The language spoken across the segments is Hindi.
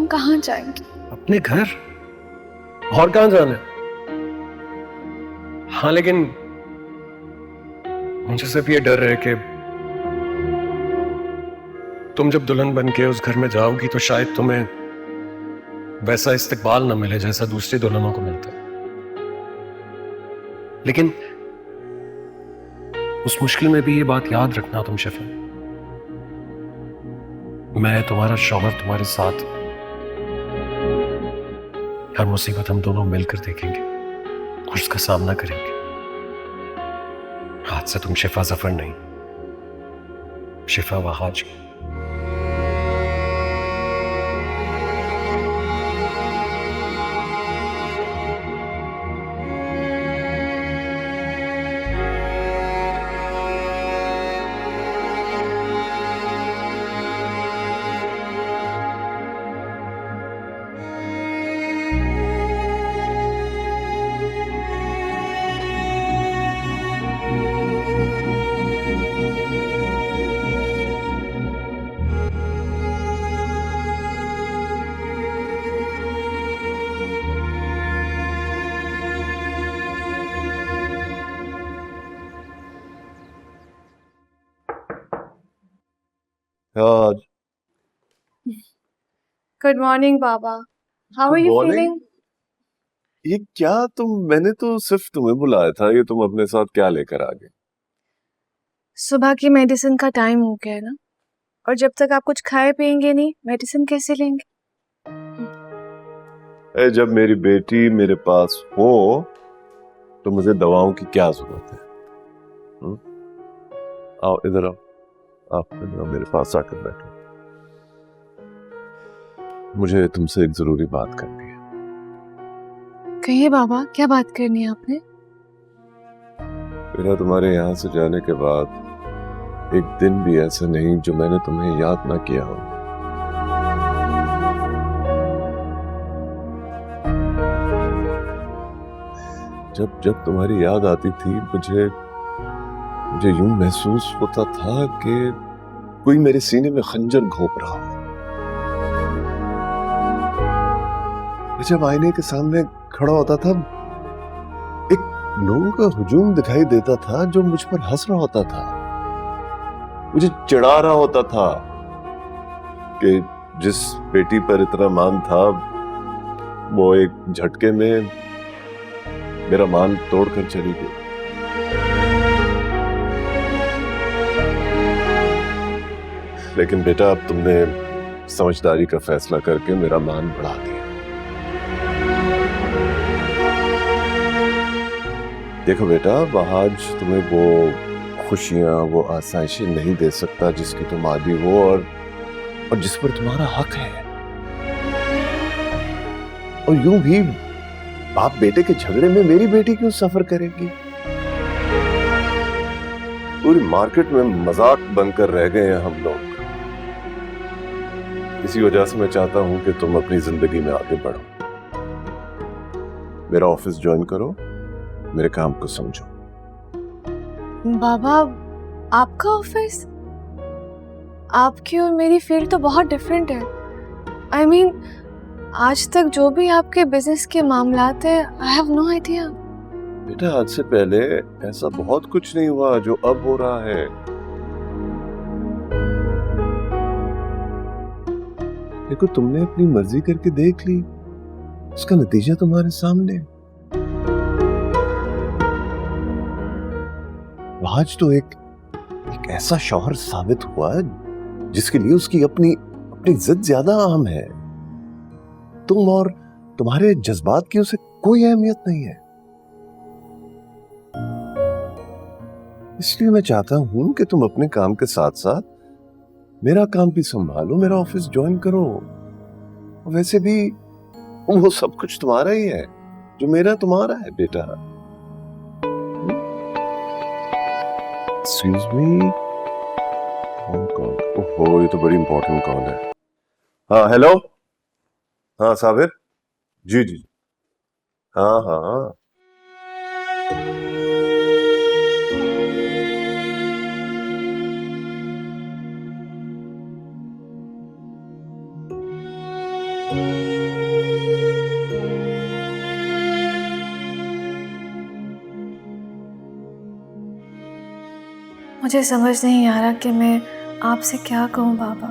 हम कहाँ जाएंगे? अपने घर। और कहां जाना है? हाँ, लेकिन मुझे सिर्फ ये डर है कि तुम जब दुल्हन बन के उस घर में जाओगी तो शायद तुम्हें वैसा इस्तकबाल ना मिले जैसा दूसरी दुल्हनों को मिलता है। लेकिन उस मुश्किल में भी ये बात याद रखना तुम शिफा, मैं तुम्हारा शौहर तुम्हारे साथ, हर मुसीबत हम दोनों मिलकर देखेंगे और उसका सामना करेंगे। हाथ से तुम शिफा जफर नहीं, शिफा वहाज। आज गुड मॉर्निंग बाबा। How are Good you morning. Feeling? ये क्या मैंने तो सिर्फ तुम्हें बुलाया था, ये तुम अपने साथ क्या लेकर आ गए? सुबह की मेडिसिन का टाइम हो गया है ना, और जब तक आप कुछ खाए पिएंगे नहीं, मेडिसिन कैसे लेंगे? जब मेरी बेटी मेरे पास हो तो मुझे दवाओं की क्या जरूरत है? हुँ? आओ इधर आओ, आप इधर आओ, मेरे पास आकर बैठो। मुझे तुमसे एक जरूरी बात करनी है। कहिए बाबा, क्या बात करनी है आपने? मेरा तुम्हारे यहाँ से जाने के बाद एक दिन भी ऐसा नहीं जो मैंने तुम्हें याद ना किया हो। जब जब तुम्हारी याद आती थी मुझे मुझे यूं महसूस होता था कि कोई मेरे सीने में खंजर घोंप रहा हो। जब आईने के सामने खड़ा होता था, एक लोगों का हुजूम दिखाई देता था जो मुझ पर हंस रहा होता था, मुझे चिढ़ा रहा होता था कि जिस बेटी पर इतना मान था वो एक झटके में मेरा मान तोड़कर चली गई। लेकिन बेटा, अब तुमने समझदारी का फैसला करके मेरा मान बढ़ा दिया। देखो बेटा, आज तुम्हें वो खुशियां, वो आसाइशें नहीं दे सकता जिसकी तुम आदी हो और जिस पर तुम्हारा हक है। और यूं भी बाप बेटे के झगड़े में मेरी बेटी क्यों सफर करेगी? पूरी मार्केट में मजाक बनकर रह गए हैं हम लोग। इसी वजह से मैं चाहता हूं कि तुम अपनी जिंदगी में आगे बढ़ो, मेरा ऑफिस ज्वाइन करो, मेरे काम को समझो। बाबा, आपका ऑफिस? आपकी और मेरी फील्ड तो बहुत डिफरेंट है। आई मीन, आज तक जो भी आपके बिजनेस के मामलात है, आई हैव नो आइडिया। बेटा, आज से पहले ऐसा बहुत कुछ नहीं हुआ जो अब हो रहा है। देखो, तुमने अपनी मर्जी करके देख ली, उसका नतीजा तुम्हारे सामने। आज तो एक ऐसा शौहर साबित हुआ है जिसके लिए उसकी अपनी जिद ज्यादा अहम है। तुम और तुम्हारे जज्बात की उसे कोई अहमियत नहीं है। इसलिए मैं चाहता हूं कि तुम अपने काम के साथ साथ मेरा काम भी संभालो, मेरा ऑफिस ज्वाइन करो। वैसे भी वो सब कुछ तुम्हारा ही है, जो मेरा तुम्हारा है बेटा। एक्सक्यूज मी, कौन? ओहो, ये तो बड़ी इंपॉर्टेंट कॉल है। हाँ, हेलो। हाँ साबिर, जी जी, हाँ हाँ। मुझे समझ नहीं आ रहा कि मैं आपसे क्या कहूँ बाबा।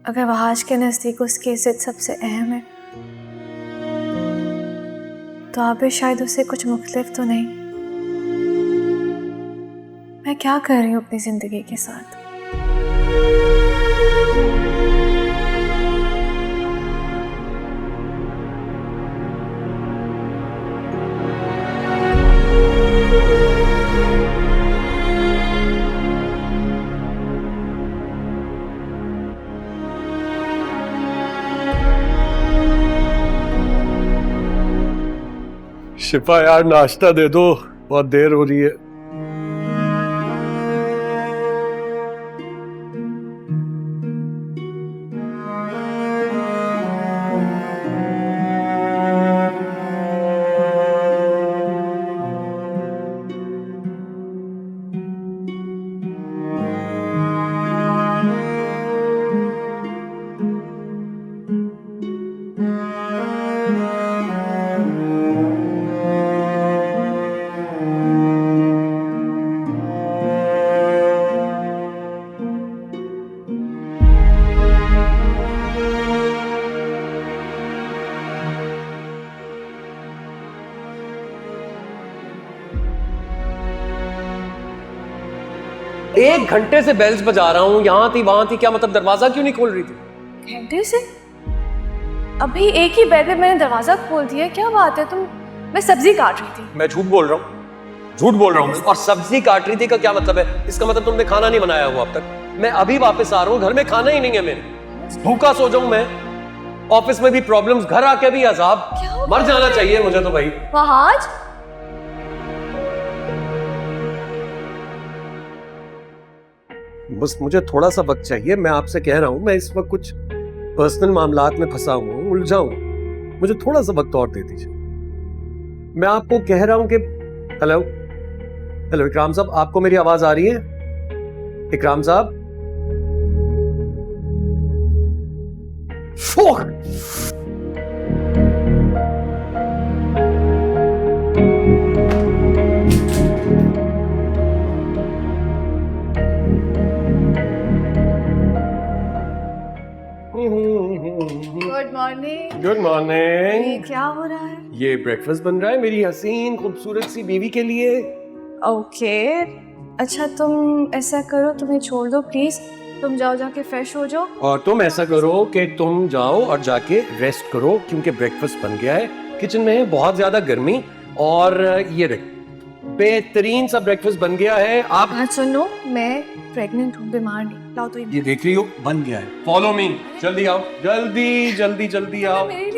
अगर वहाज के नज़दीक उसकी इज्जत सबसे अहम है तो आप भी शायद उससे कुछ मुख्तलिफ तो नहीं। मैं क्या कर रही हूँ अपनी जिंदगी के साथ? शिफा यार नाश्ता दे दो, बहुत देर हो रही है। एक घंटे से बेल्स बजा रहा हूँ, यहाँ थी वहां थी, क्या मतलब दरवाजा क्यों नहीं खोल रही थी? घंटे से? अभी एक ही बैठ में मैंने दरवाजा खोल दिया, क्या बात है? तुम, मैं सब्जी काट रही थी। मैं झूठ बोल रहा हूँ, झूठ बोल रहा हूँ। और सब्जी काट रही थी का क्या मतलब है? इसका मतलब तुमने खाना नहीं बनाया हुआ अब तक। मैं अभी वापस आ रहा हूँ, घर में खाना ही नहीं है मेरे, भूखा सो जाऊं मैं। ऑफिस में भी प्रॉब्लम्स, घर आके भी अजाब, मर जाना चाहिए मुझे तो भाई। वहाज, बस मुझे थोड़ा सा वक्त चाहिए, मैं आपसे कह रहा हूँ। मैं इस वक्त कुछ पर्सनल मामलात में फंसा हुआ हूँ, उलझा हूँ, मुझे थोड़ा सा वक्त और दे दीजिए। मैं आपको कह रहा हूँ कि हेलो हेलो इकराम साहब, आपको मेरी आवाज आ रही है? इकराम साहब, गुड मॉर्निंग। Good morning. ये क्या हो रहा है? ये ब्रेकफास्ट बन रहा है मेरी हसीन खूबसूरत सी बीवी के लिए। ओके, अच्छा तुम ऐसा करो, तुम्हें छोड़ दो प्लीज, तुम जाओ जाके फ्रेश हो जाओ। और तुम ऐसा करो कि तुम जाओ और जाके रेस्ट करो, क्योंकि ब्रेकफास्ट बन गया है, किचन में है बहुत ज्यादा गर्मी। और ये देख, बेहतरीन सा ब्रेकफास्ट बन गया है। आप हाँ सुनो, मैं प्रेग्नेंट हूँ, बीमार नहीं। लाओ तो ये देख रही हो, बन गया है। फॉलो मी, जल्दी आओ, जल्दी जल्दी जल्दी आओ। मेरे